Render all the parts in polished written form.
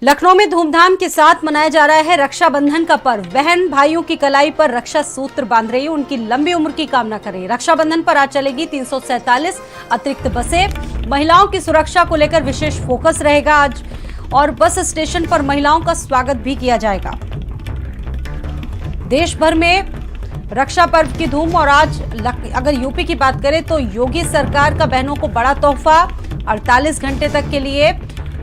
लखनऊ में धूमधाम के साथ मनाया जा रहा है रक्षाबंधन का पर्व। बहन भाइयों की कलाई पर रक्षा सूत्र बांध रही है, उनकी लंबी उम्र की कामना कर रही है। रक्षाबंधन पर आज चलेगी 347 अतिरिक्त बसें। महिलाओं की सुरक्षा को लेकर विशेष फोकस रहेगा आज, और बस स्टेशन पर महिलाओं का स्वागत भी किया जाएगा। देश भर में रक्षा पर्व की धूम। और आज अगर यूपी की बात करें तो योगी सरकार का बहनों को बड़ा तोहफा। 48 घंटे तक के लिए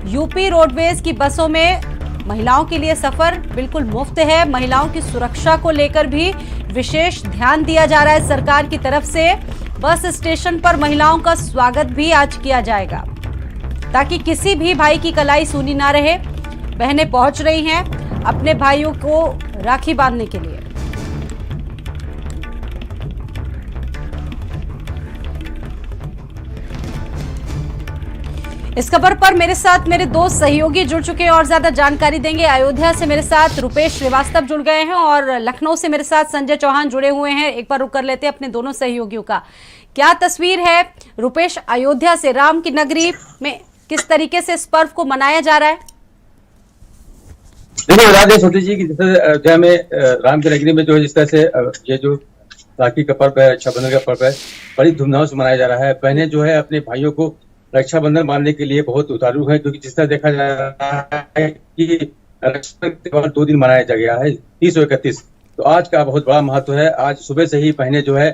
यूपी रोडवेज की बसों में महिलाओं के लिए सफर बिल्कुल मुफ्त है। महिलाओं की सुरक्षा को लेकर भी विशेष ध्यान दिया जा रहा है सरकार की तरफ से। बस स्टेशन पर महिलाओं का स्वागत भी आज किया जाएगा, ताकि किसी भी भाई की कलाई सूनी ना रहे। बहनें पहुंच रही हैं अपने भाइयों को राखी बांधने के लिए। इस खबर पर मेरे साथ मेरे दो सहयोगी जुड़ चुके हैं और ज्यादा जानकारी देंगे। अयोध्या से मेरे साथ रुपेश श्रीवास्तव जुड़ गए हैं और लखनऊ से मेरे साथ संजय चौहान जुड़े हुए हैं। एक बार रुक कर लेते हैं अपने दोनों सहयोगियों का। क्या तस्वीर है रुपेश, अयोध्या से राम की नगरी में किस तरीके से इस पर्व को मनाया जा रहा है? देखिए बता दें छोटी जी की जैसे अयोध्या में राम की नगरी में जो है जिस तरह से ये जो राखी का पर्व है, रक्षाबंधन का पर्व है, बड़ी धूमधाम से मनाया जा रहा है। बहनें जो है अपने भाइयों को रक्षाबंधन बांधने के लिए बहुत उतारू है, क्योंकि जिस तरह देखा जा रहा है कि रक्षाबंधन त्योहार 2 दिन मनाया जा गया है, 30 और 31। तो आज का बहुत बड़ा महत्व है। आज सुबह से ही बहनें जो है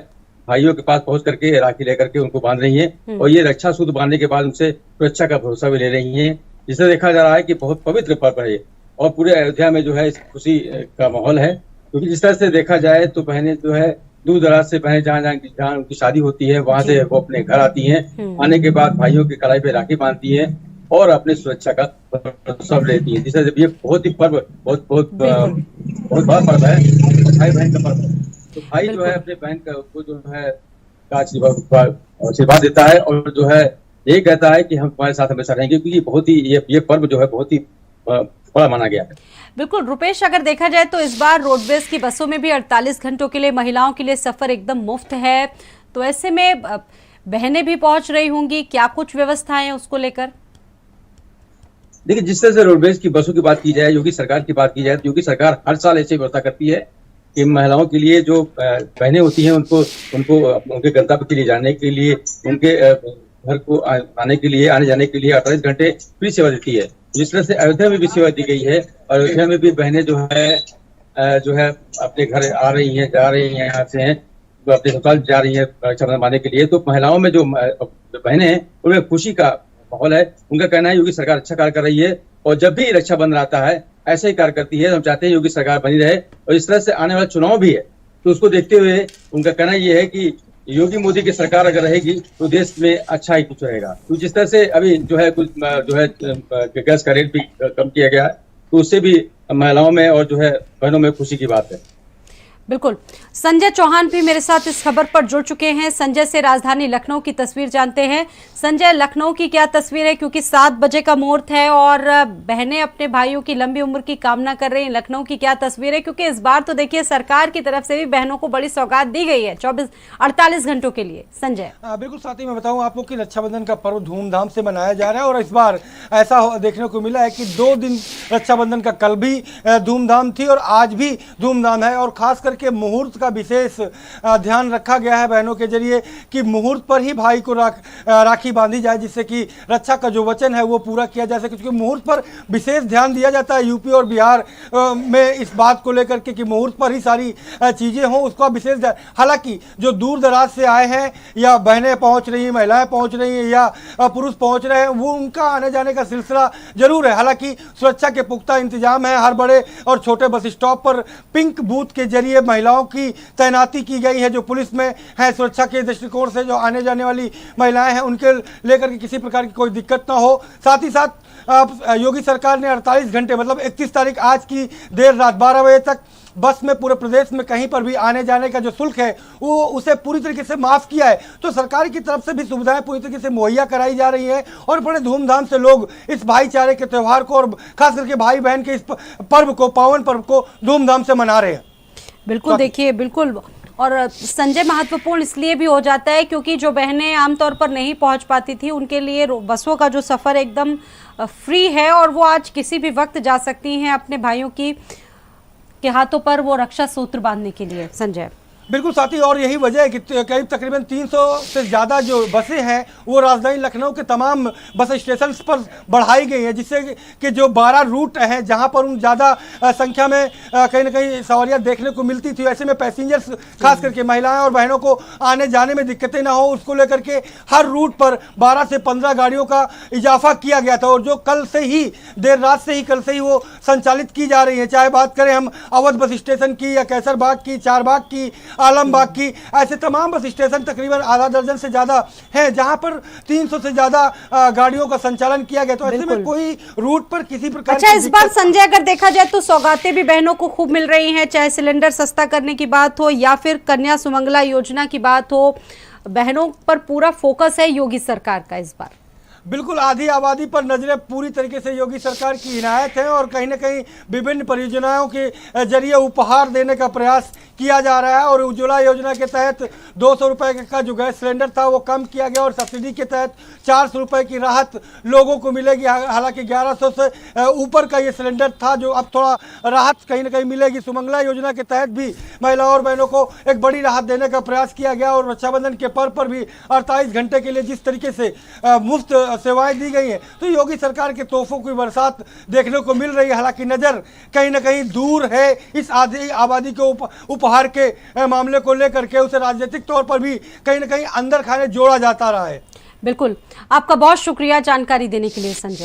भाइयों के पास पहुंच करके राखी लेकर के उनको बांध रही हैं, और ये रक्षा सूत्र बांधने के बाद उनसे सुरक्षा का भरोसा भी ले रही हैं। जिससे देखा जा रहा है कि बहुत पवित्र पर्व है और पूरे अयोध्या में जो है खुशी का माहौल है। क्योंकि जिस तरह से देखा जाए तो बहनें जो है दूर दराज से बहनें जहाँ उनकी शादी होती है वहां से वो अपने घर आती हैं। आने के बाद भाइयों की कलाई पे राखी बांधती हैं और अपनी सुरक्षा का सब लेती हैं। जिससे ये बहुत ही पर्व बहुत बड़ा पर्व है, भाई बहन का पर्व है। तो भाई जो है अपने बहन को जो है आशीर्वाद देता है और जो है ये कहता है कि हम तुम्हारे साथ हमेशा रहेंगे, क्योंकि बहुत ही ये पर्व जो है बहुत ही बड़ा माना गया है। बिल्कुल रुपेश, अगर देखा जाए तो इस बार रोडवेज की बसों में भी 48 घंटों के लिए महिलाओं के लिए सफर एकदम मुफ्त है। तो ऐसे में बहनें भी पहुंच रही होंगी, क्या कुछ व्यवस्थाएं हैं उसको लेकर? देखिए जिस तरह से रोडवेज की बसों की बात की जाए, योगी सरकार की बात की जाए, तो योगी सरकार हर साल ऐसी व्यवस्था करती है कि महिलाओं के लिए जो बहनें होती हैं उनको उनके गंतव्य के लिए जाने के लिए, उनके घर को आने के लिए, आने जाने के लिए 48 घंटे फ्री सेवा देती है। जिस तरह से अयोध्या में भी सेवा दी गई है, और अयोध्या में भी बहनें जो है अपने घर आ रही हैं, जा रही हैं, यहाँ से हैं तो अपने ससुराल जा रही है रक्षाबंधन मानने के लिए। तो महिलाओं में जो बहनें हैं उनमें खुशी का माहौल है। उनका कहना है योगी सरकार अच्छा कार्य कर रही है, और जब भी रक्षाबंधन आता है ऐसे ही कार्य करती है। हम चाहते हैं योगी सरकार बनी रहे, और इस तरह से आने वाला चुनाव भी है तो उसको देखते हुए उनका कहना यह है कि योगी मोदी की सरकार अगर रहेगी तो देश में अच्छा ही कुछ रहेगा। तो जिस तरह से अभी जो है कुछ जो है गैस का रेट भी कम किया गया है, तो उससे भी महिलाओं में और जो है बहनों में खुशी की बात है। बिल्कुल, संजय चौहान भी मेरे साथ इस खबर पर जुड़ चुके हैं। संजय से राजधानी लखनऊ की तस्वीर जानते हैं। संजय, लखनऊ की क्या तस्वीर है, क्योंकि 7 बजे का मुहूर्त है और बहनें अपने भाइयों की लंबी उम्र की कामना कर रही हैं। लखनऊ की क्या तस्वीर है, क्योंकि इस बार तो देखिए सरकार की तरफ से भी बहनों को बड़ी सौगात दी गई है 48 घंटों के लिए। संजय बिल्कुल, साथ ही मैं बताऊं आपको कि रक्षाबंधन का पर्व धूमधाम से मनाया जा रहा है, और इस बार ऐसा देखने को मिला है कि 2 दिन रक्षाबंधन का कल भी धूमधाम थी और आज भी धूमधाम है। और खास करके मुहूर्त का विशेष ध्यान रखा गया है बहनों के जरिए कि मुहूर्त पर ही भाई को राखी बांधी जाए, जिससे कि रक्षा का जो वचन है वो पूरा किया जा सके। क्योंकि मुहूर्त पर विशेष ध्यान दिया जाता है यूपी और बिहार में इस बात को लेकर के कि मुहूर्त पर ही सारी चीज़ें हों, उसका विशेष ध्यान। हालांकि जो दूर दराज से आए हैं, या बहनें पहुंच रही हैं, महिलाएं पहुंच रही हैं, या पुरुष पहुंच रहे हैं, वो उनका आने जाने का सिलसिला जरूर है। हालांकि सुरक्षा के पुख्ता इंतजाम है। हर बड़े और छोटे बस स्टॉप पर पिंक बूथ के जरिए महिलाओं की तैनाती की गई है, जो पुलिस में है। सुरक्षा के दृष्टिकोण से जो आने जाने वाली महिलाएं हैं उनके लेकर के किसी प्रकार की कोई दिक्कत ना हो। साथ ही साथ योगी सरकार ने 48 घंटे मतलब 31 तारीख आज की देर रात 12 बजे तक बस में पूरे प्रदेश में कहीं पर भी आने जाने का जो शुल्क है वो उसे पूरी तरीके से माफ किया है। तो सरकार की तरफ से भी सुविधाएं पूरी तरीके से मुहैया कराई जा रही है, और बड़े धूमधाम से लोग इस भाईचारे के त्यौहार को और खास करके भाई बहन के इस पर्व को, पावन पर्व को धूमधाम से मना रहे हैं। बिल्कुल, देखिए बिल्कुल और संजय महत्वपूर्ण इसलिए भी हो जाता है क्योंकि जो बहनें आमतौर पर नहीं पहुंच पाती थी उनके लिए बसों का जो सफ़र एकदम फ्री है और वो आज किसी भी वक्त जा सकती हैं अपने भाइयों के हाथों पर वो रक्षा सूत्र बांधने के लिए। संजय बिल्कुल साथी, और यही वजह है कि करीब तकरीबन 300 से ज़्यादा जो बसें हैं वो राजधानी लखनऊ के तमाम बस स्टेशन पर बढ़ाई गई हैं, जिससे कि जो 12 रूट हैं जहां पर उन ज़्यादा संख्या में कहीं ना कहीं सवारियां देखने को मिलती थी, ऐसे में पैसेंजर्स खास करके महिलाएं और बहनों को आने जाने में दिक्कतें ना हो उसको लेकर के हर रूट पर 12 से 15 गाड़ियों का इजाफा किया गया था और जो कल से ही देर रात से ही वो संचालित की जा रही है। चाहे बात करें हम अवध बस स्टेशन की या कैसरबाग की, चारबाग की, आलमबाग की, ऐसे तमाम बस स्टेशन तकरीबन आधा दर्जन से ज्यादा हैं जहां पर 300 से ज्यादा गाड़ियों का संचालन किया गया। तो ऐसे में कोई रूट पर किसी प्रकार अच्छा, इस बार संजय अगर देखा जाए तो सौगातें भी बहनों को खूब मिल रही हैं, चाहे सिलेंडर सस्ता करने की बात हो या फिर कन्या सुमंगला योजना की बात हो, बहनों पर पूरा फोकस है योगी सरकार का इस बार। बिल्कुल, आधी आबादी पर नजरें पूरी तरीके से योगी सरकार की इनायत है और कहीं ना कहीं विभिन्न परियोजनाओं के जरिए उपहार देने का प्रयास किया जा रहा है और उज्ज्वला योजना के तहत 200 रुपए का जो गैस सिलेंडर था वो कम किया गया और सब्सिडी के तहत 400 रुपए की राहत लोगों को मिलेगी। हालांकि 1100 से ऊपर का ये सिलेंडर था जो अब थोड़ा राहत कहीं ना कहीं मिलेगी। सुमंगला योजना के तहत भी महिलाओं और बहनों को एक बड़ी राहत देने का प्रयास किया गया और रक्षाबंधन के पर्व पर भी 48 घंटे के लिए जिस तरीके से मुफ्त सेवाएं दी गई हैं तो योगी सरकार के तोहफों की बरसात देखने को मिल रही है। हालांकि नजर कहीं ना कहीं दूर है इस आधी आबादी के उपहार के मामले को लेकर के, उसे राजनीतिक तौर पर भी कहीं ना कहीं अंदर खाने जोड़ा जाता रहा है। बिल्कुल, आपका बहुत शुक्रिया जानकारी देने के लिए संजय।